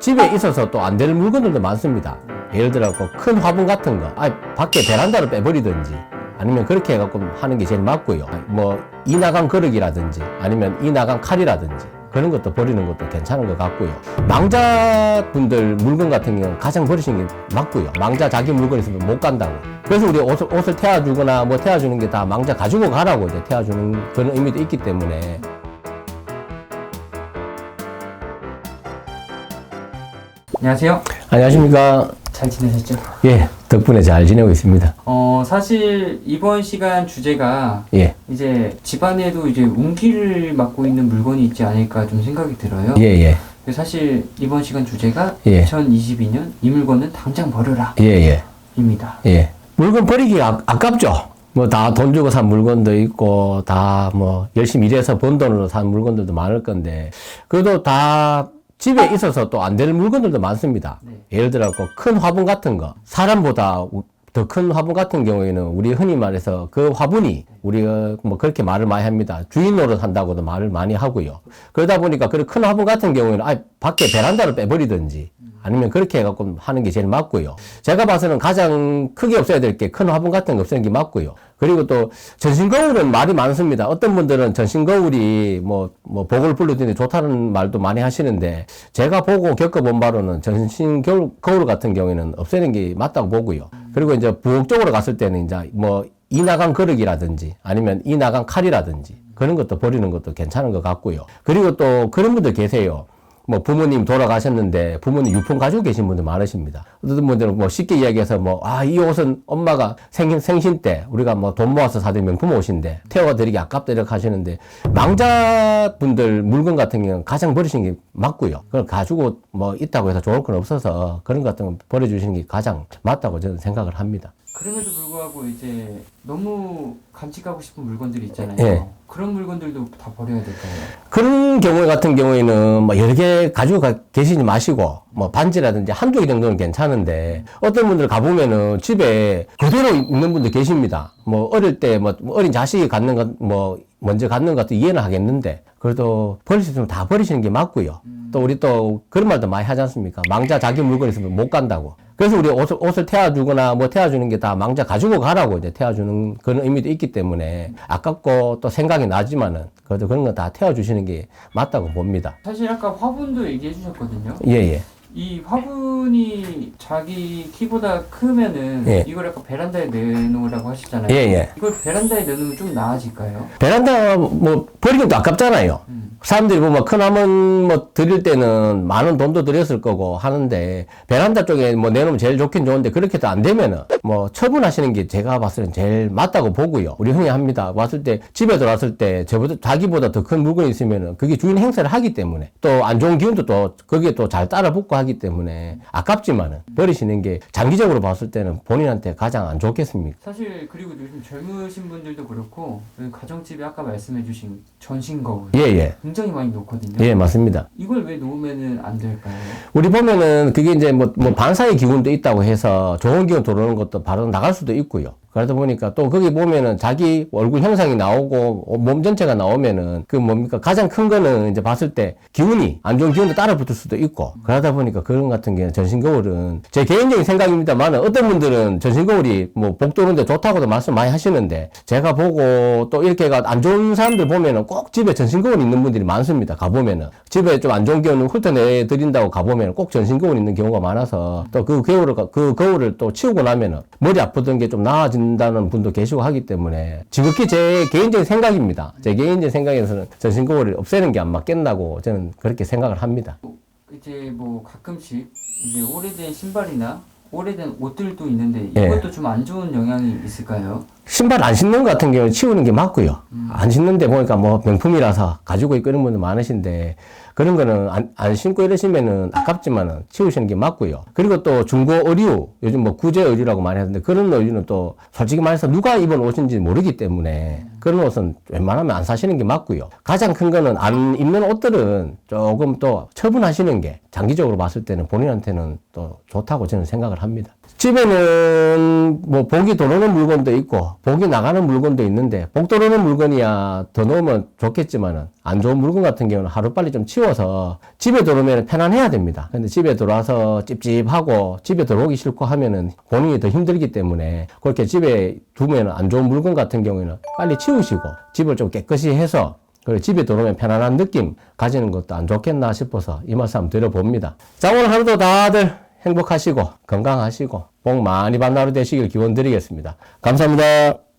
집에 있어서 또 안 되는 물건들도 많습니다. 예를 들어 큰 화분 같은 거, 밖에 베란다로 빼버리든지 아니면 그렇게 해갖고 하는 게 제일 맞고요. 뭐 이 나간 그릇이라든지 아니면 이 나간 칼이라든지 그런 것도 버리는 것도 괜찮은 것 같고요. 망자분들 물건 같은 경우는 가장 버리시는 게 맞고요. 망자 자기 물건 있으면 못 간다고. 그래서 우리 옷을 태워주거나 뭐 태워주는 게 다 망자 가지고 가라고 이제 태워주는 그런 의미도 있기 때문에. 안녕하세요. 안녕하십니까. 잘 지내셨죠? 예, 덕분에 잘 지내고 있습니다. 사실 이번 시간 주제가 예, 이제 집안에도 이제 운기를 맡고 있는 물건이 있지 않을까 좀 생각이 들어요. 예, 예, 사실 이번 시간 주제가 예. 2022년 이 물건은 당장 버려라 예, 예, 입니다. 예. 물건 버리기 아깝죠. 뭐 다 돈 주고 산 물건도 있고 다 뭐 열심히 일해서 번 돈으로 산 물건들도 많을 건데 그래도 다 집에 있어서 또 안 되는 물건들도 많습니다. 네. 예를 들어 큰 화분 같은 거, 사람보다 더 큰 화분 같은 경우에는 우리 흔히 말해서 그 화분이 우리가 뭐 그렇게 말을 많이 합니다. 주인 노릇 한다고도 말을 많이 하고요. 그러다 보니까 그 큰 화분 같은 경우에는 밖에 베란다로 빼버리든지 아니면 그렇게 해갖고 하는 게 제일 맞고요. 제가 봐서는 가장 크게 없애야 될 게 큰 화분 같은 거 없애는 게 맞고요. 그리고 또 전신거울은 말이 많습니다. 어떤 분들은 전신거울이 뭐 복을 불러주는데 좋다는 말도 많이 하시는데 제가 보고 겪어본 바로는 전신거울 같은 경우에는 없애는 게 맞다고 보고요. 그리고 이제 부엌 쪽으로 갔을 때는 이제 뭐 이 나간 그릇이라든지 아니면 이 나간 칼이라든지 그런 것도 버리는 것도 괜찮은 것 같고요. 그리고 또 그런 분들 계세요. 뭐 부모님 돌아가셨는데 부모님 유품 가지고 계신 분들 많으십니다. 어떤 분들은 뭐 쉽게 이야기해서 이 옷은 엄마가 생신 때 우리가 뭐 돈 모아서 사드린 명품 옷인데 태워가 드리기 아깝다 이렇게 하시는데 망자분들 물건 같은 경우는 가장 버리시는 게 맞고요. 그걸 가지고 뭐 있다고 해서 좋을 건 없어서 그런 것 같은 거 버려주시는 게 가장 맞다고 저는 생각을 합니다. 그럼에도 불구하고 이제 너무 간직하고 싶은 물건들이 있잖아요. 예. 그런 물건들도 다 버려야 될까요? 그런 경우 같은 경우에는 뭐 여러 개 가지고 계시지 마시고 뭐 반지라든지 한두 개 정도는 괜찮은데 어떤 분들 가보면은 집에 그대로 있는 분들 계십니다. 뭐 어릴 때 뭐 어린 자식이 갖는 것 뭐 먼저 갖는 것도 이해는 하겠는데 그래도 버릴 수 있으면 다 버리시는 게 맞고요. 또 우리 또 그런 말도 많이 하지 않습니까? 망자 자기 물건 있으면 못 간다고. 그래서 우리 옷을 태워주거나 뭐 태워주는 게 다 망자 가지고 가라고 이제 태워주는 그런 의미도 있기 때문에 아깝고 또 생각이 나지만은 그래도 그런 거 다 태워주시는 게 맞다고 봅니다. 사실 아까 화분도 얘기해 주셨거든요. 예, 예. 이 화분이 자기 키보다 크면은 예. 이걸 약간 베란다에 내놓으라고 하시잖아요. 예, 예. 이걸 베란다에 내놓으면 좀 나아질까요? 베란다 뭐 버리긴 또 아깝잖아요. 사람들이 보면 큰 화분 뭐 드릴 때는 많은 돈도 들였을 거고 하는데 베란다 쪽에 뭐 내놓으면 제일 좋긴 좋은데 그렇게도 안 되면은 뭐 처분하시는 게 제가 봤을 땐 제일 맞다고 보고요. 우리 흔히 합니다. 왔을 때 집에 들어왔을 때 자기보다 더 큰 물건이 있으면은 그게 주인 행세를 하기 때문에 또 안 좋은 기운도 또 거기에 또 잘 따라 붙고 하기 때문에 아깝지만은 버리시는 게 장기적으로 봤을 때는 본인한테 가장 안 좋겠습니까? 사실 그리고 요즘 젊으신 분들도 그렇고 가정집에 아까 말씀해주신 전신거울 예, 예. 굉장히 많이 놓거든요. 예, 맞습니다. 이걸 왜 놓으면은 안 될까요? 우리 보면은 그게 이제 뭐 반사의 기운도 있다고 해서 좋은 기운 들어오는 것도 바로 나갈 수도 있고요. 그러다 보니까 또 거기 보면은 자기 얼굴 형상이 나오고 몸 전체가 나오면은 그 뭡니까 가장 큰 거는 이제 봤을 때 기운이 안 좋은 기운도 따라 붙을 수도 있고 그러다 보니까 그런 같은 경우는 전신거울은 제 개인적인 생각입니다만 어떤 분들은 전신거울이 뭐 복 도는데 좋다고도 말씀 많이 하시는데 제가 보고 또 이렇게가 안 좋은 사람들 보면은 꼭 집에 전신거울 있는 분들이 많습니다. 가보면은 집에 좀 안 좋은 기운을 훑어내 드린다고 가보면은 꼭 전신거울 있는 경우가 많아서 또 그 거울을 또 치우고 나면은 머리 아프던 게 좀 나아진다는 분도 계시고 하기 때문에 지극히 제 개인적인 생각입니다. 제 개인적인 생각에서는 전신거울을 없애는 게 안 맞겠다고 저는 그렇게 생각을 합니다. 이제 뭐 가끔씩 이제 오래된 신발이나 오래된 옷들도 있는데 예. 이것도 좀 안 좋은 영향이 있을까요? 신발 안 신는 것 같은 경우는 치우는 게 맞고요. 안 신는데 보니까 뭐 명품이라서 가지고 있고 이런 분들 많으신데 그런 거는 안 신고 이러시면은 아깝지만은 치우시는 게 맞고요. 그리고 또 중고 의류, 요즘 뭐 구제 의류라고 많이 하는데 그런 의류는 또 솔직히 말해서 누가 입은 옷인지 모르기 때문에 그런 옷은 웬만하면 안 사시는 게 맞고요. 가장 큰 거는 안 입는 옷들은 조금 또 처분하시는 게 장기적으로 봤을 때는 본인한테는 또 좋다고 저는 생각을 합니다. 집에는 뭐 복이 들어오는 물건도 있고 있고 복이 나가는 물건도 있는데 복 들어오는 물건이야 더 넣으면 좋겠지만은 안 좋은 물건 같은 경우는 하루빨리 좀 치워서 집에 들어오면 편안해야 됩니다. 근데 집에 들어와서 찝찝하고 집에 들어오기 싫고 하면은 본인이 더 힘들기 때문에 그렇게 집에 두면 안 좋은 물건 같은 경우에는 빨리 치우시고 집을 좀 깨끗이 해서 그리고 집에 들어오면 편안한 느낌 가지는 것도 안 좋겠나 싶어서 이 말씀 한번 드려봅니다. 자, 오늘 하루도 다들 행복하시고 건강하시고 복 많이 받는 하루 되시길 기원 드리겠습니다. 감사합니다.